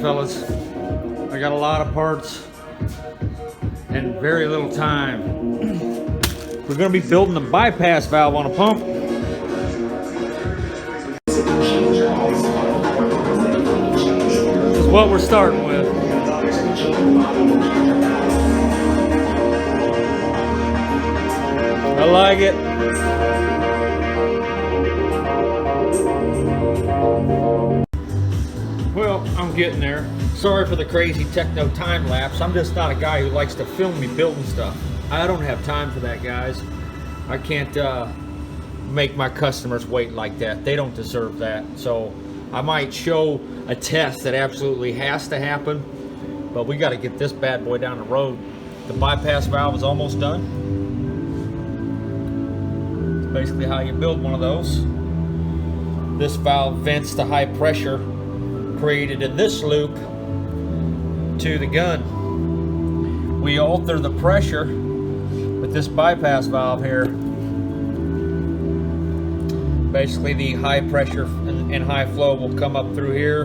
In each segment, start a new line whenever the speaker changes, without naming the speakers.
Fellas, I got a lot of parts and very little time. We're going to be building a bypass valve on a pump. This is what we're starting with. I like it. Well, I'm getting there. Sorry for the crazy techno time lapse. I'm just not a guy who likes to film me building stuff. I don't have time for that, guys. I can't make my customers wait like that. They don't deserve that. So I might show a test that absolutely has to happen, but we got to get this bad boy down the road. The bypass valve is almost done. It's basically how you build one of those. This valve vents the high pressure created in this loop to the gun. We alter the pressure with this bypass valve here. Basically the high pressure and high flow will come up through here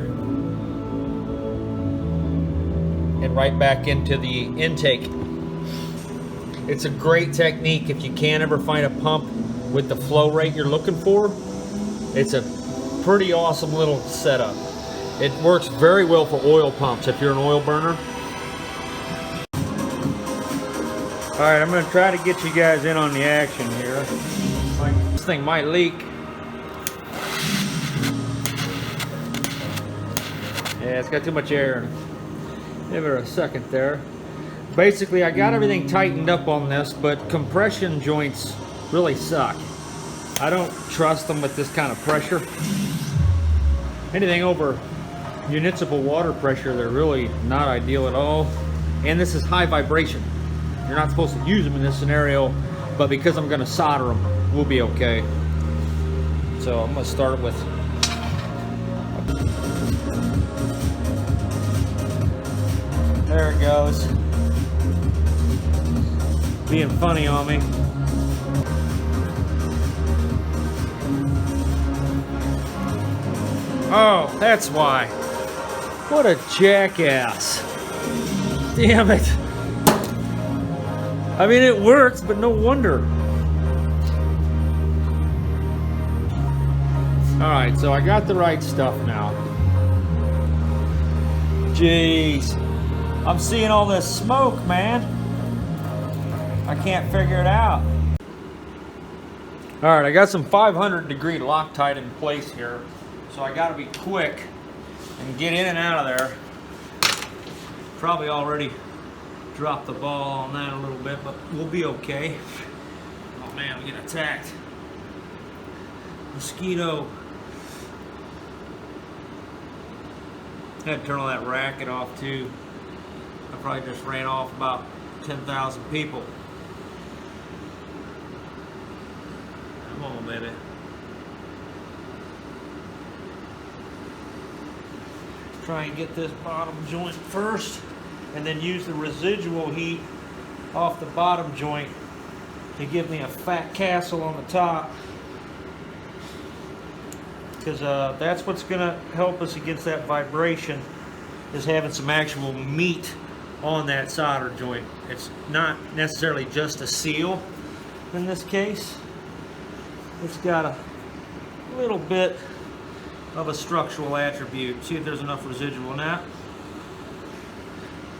and right back into the intake. It's a great technique if you can't ever find a pump with the flow rate you're looking for. It's a pretty awesome little setup. It works very well for oil pumps if you're an oil burner. Alright, I'm going to try to get you guys in on the action here. This thing might leak. Yeah, it's got too much air in it. Give it a second there. Basically, I got everything tightened up on this, but compression joints really suck. I don't trust them with this kind of pressure. Anything over municipal water pressure, they're really not ideal at all. And this is high vibration. You're not supposed to use them in this scenario, but because I'm going to solder them, we'll be okay. So I'm going to start with there it goes. Being funny on me. Oh, that's why. What a jackass. Damn it. I mean, it works, but no wonder. Alright, so I got the right stuff now. Jeez. I'm seeing all this smoke, man. I can't figure it out. Alright, I got some 500-degree Loctite in place here. So I gotta be quick and get in and out of there. Probably already dropped the ball on that a little bit, but we'll be okay. Oh man, we get attacked. Mosquito. Had to turn all that racket off too. I probably just ran off about 10,000 people. Come on, baby. Try and get this bottom joint first, and then use the residual heat off the bottom joint to give me a fat castle on the top, because that's what's going to help us against that vibration, is having some actual meat on that solder joint. It's not necessarily just a seal in this case. It's got a little bit of a structural attribute. See if there's enough residual in that.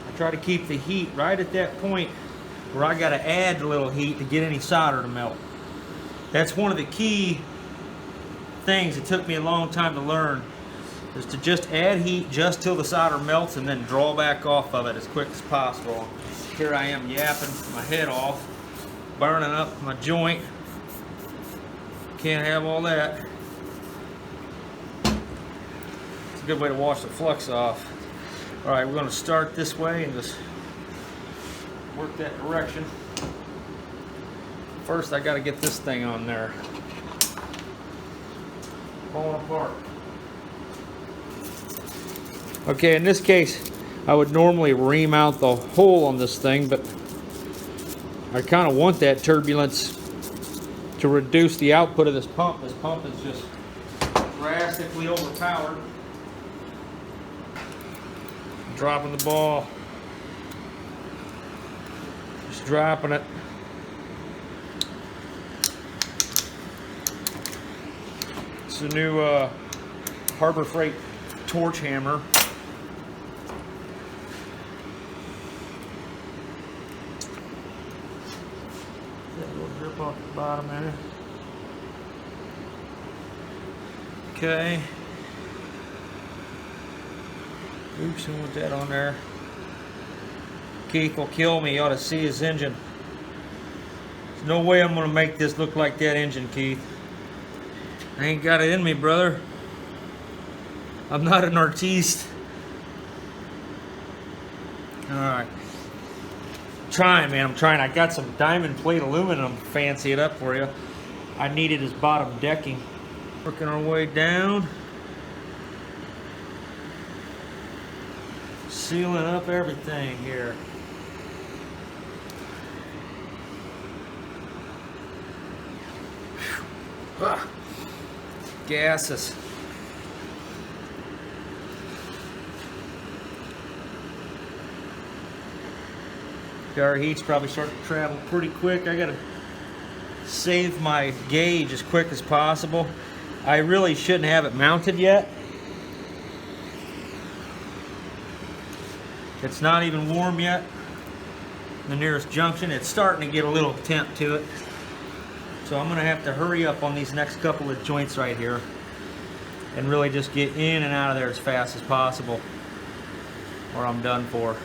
I try to keep the heat right at that point where I got to add a little heat to get any solder to melt. That's one of the key things it took me a long time to learn, is to just add heat just till the solder melts and then draw back off of it as quick as possible. Here I am yapping my head off, burning up my joint. Can't have all that. Good way to wash the flux off. Alright, we're going to start this way and just work that direction. First I got to get this thing on there. Falling apart. Okay, in this case I would normally ream out the hole on this thing, but I kind of want that turbulence to reduce the output of this pump. This pump is just drastically overpowered. Dropping the ball. Just dropping it. It's a new Harbor Freight torch hammer. Got a little grip off the bottom there. Okay. Oops, and with that on there. Keith will kill me. You ought to see his engine. There's no way I'm going to make this look like that engine, Keith. I ain't got it in me, brother. I'm not an artiste. Alright. Trying, man. I'm trying. I got some diamond plate aluminum. Fancy it up for you. I needed his bottom decking. Working our way down. Sealing up everything here. Ah, gases. Our heat's probably starting to travel pretty quick. I gotta save my gauge as quick as possible. I really shouldn't have it mounted yet. It's not even warm yet. The nearest junction, it's starting to get a little temp to it. So I'm gonna have to hurry up on these next couple of joints right here and really just get in and out of there as fast as possible, or I'm done for.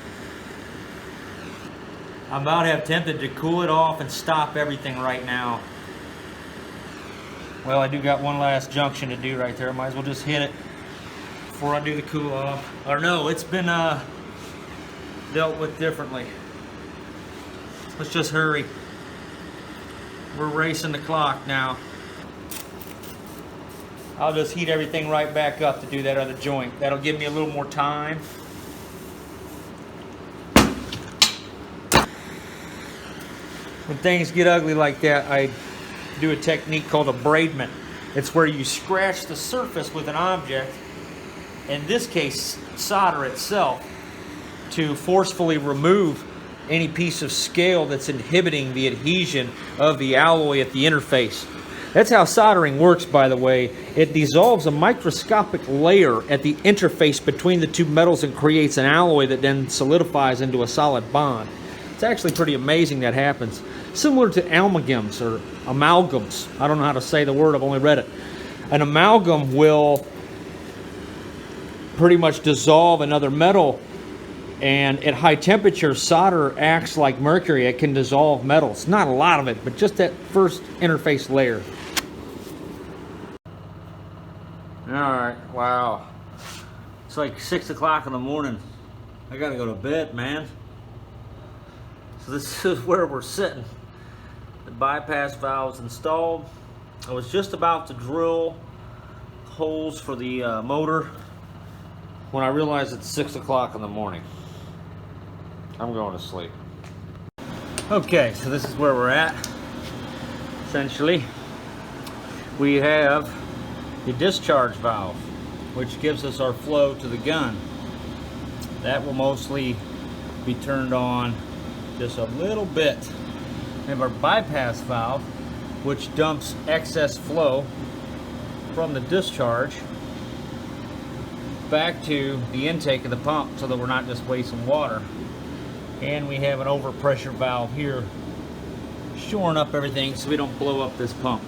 I'm about half tempted to cool it off and stop everything right now. Well, I do got one last junction to do right there. Might as well just hit it before I do the cool off. Or no, it's been dealt with differently. Let's just hurry. We're racing the clock now. I'll just heat everything right back up to do that other joint. That'll give me a little more time. When things get ugly like that, I do a technique called abraidment. It's where you scratch the surface with an object, in this case solder itself, to forcefully remove any piece of scale that's inhibiting the adhesion of the alloy at the interface. That's how soldering works, by the way. It dissolves a microscopic layer at the interface between the two metals and creates an alloy that then solidifies into a solid bond. It's actually pretty amazing that happens. Similar to amalgams or amalgams. I don't know how to say the word, I've only read it. An amalgam will pretty much dissolve another metal, and at high temperature, solder acts like mercury. It can dissolve metals. Not a lot of it, but just that first interface layer. Alright, wow. It's like 6 o'clock in the morning. I gotta go to bed, man. So this is where we're sitting. The bypass valve's installed. I was just about to drill holes for the motor when I realized it's 6 o'clock in the morning. I'm going to sleep. Okay, so this is where we're at. Essentially, we have the discharge valve, which gives us our flow to the gun. That will mostly be turned on just a little bit. We have our bypass valve, which dumps excess flow from the discharge back to the intake of the pump so that we're not just wasting water. And we have an overpressure valve here shoring up everything so we don't blow up this pump.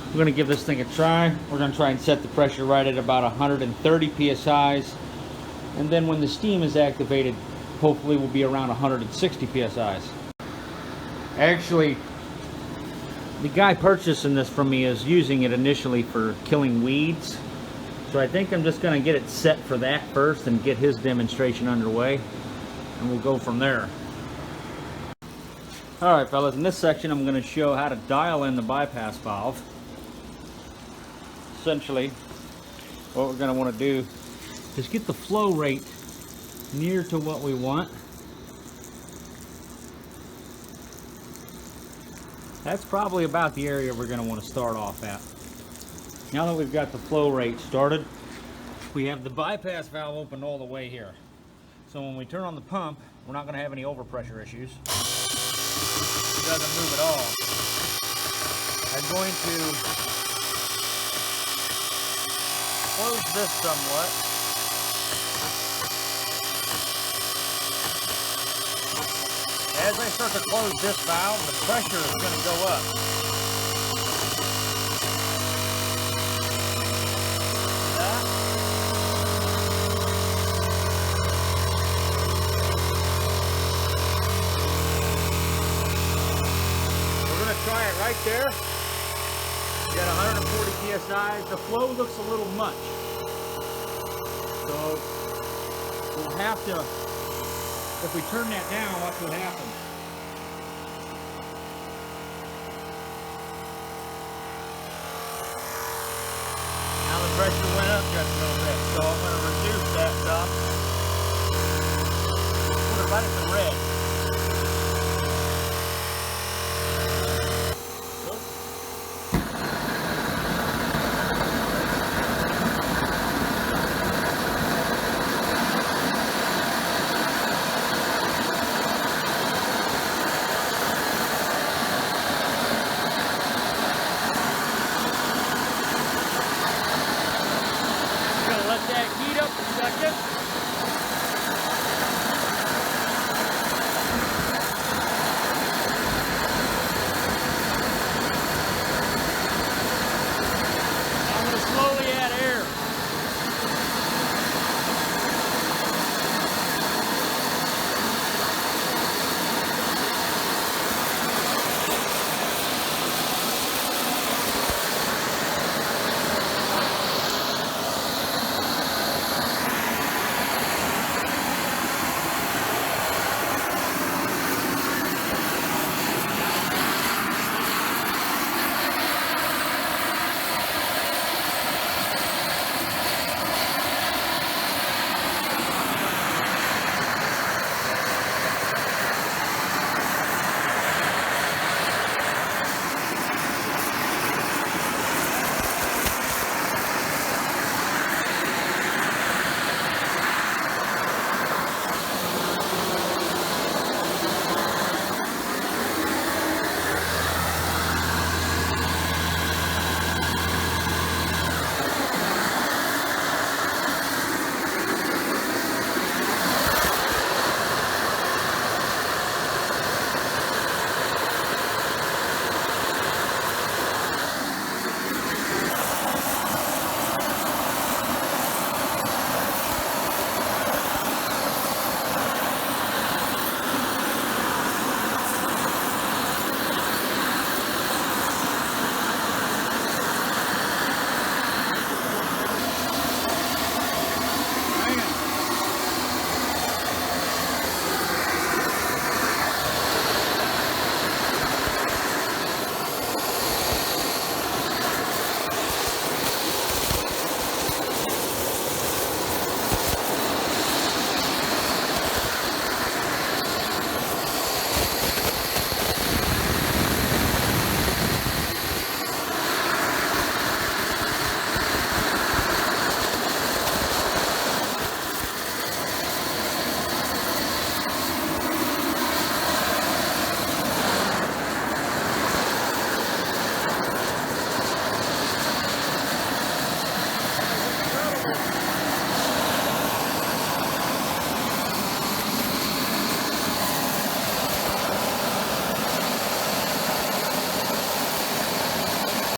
We're going to give this thing a try. We're going to try and set the pressure right at about 130 psi's, and then when the steam is activated, hopefully we'll be around 160 psi's. Actually, the guy purchasing this from me is using it initially for killing weeds, so I think I'm just going to get it set for that first and get his demonstration underway, and we'll go from there. Alright fellas, in this section I'm going to show how to dial in the bypass valve. Essentially, what we're going to want to do is get the flow rate near to what we want. That's probably about the area we're going to want to start off at. Now that we've got the flow rate started, we have the bypass valve open all the way here. So when we turn on the pump, we're not going to have any overpressure issues. It doesn't move at all. I'm going to close this somewhat. As I start to close this valve, the pressure is going to go up. Try it right there. You got 140 psi. The flow looks a little much, so we'll have to, if we turn that down, watch what happens. Now the pressure went up just a little bit, so I'm going to reduce that some.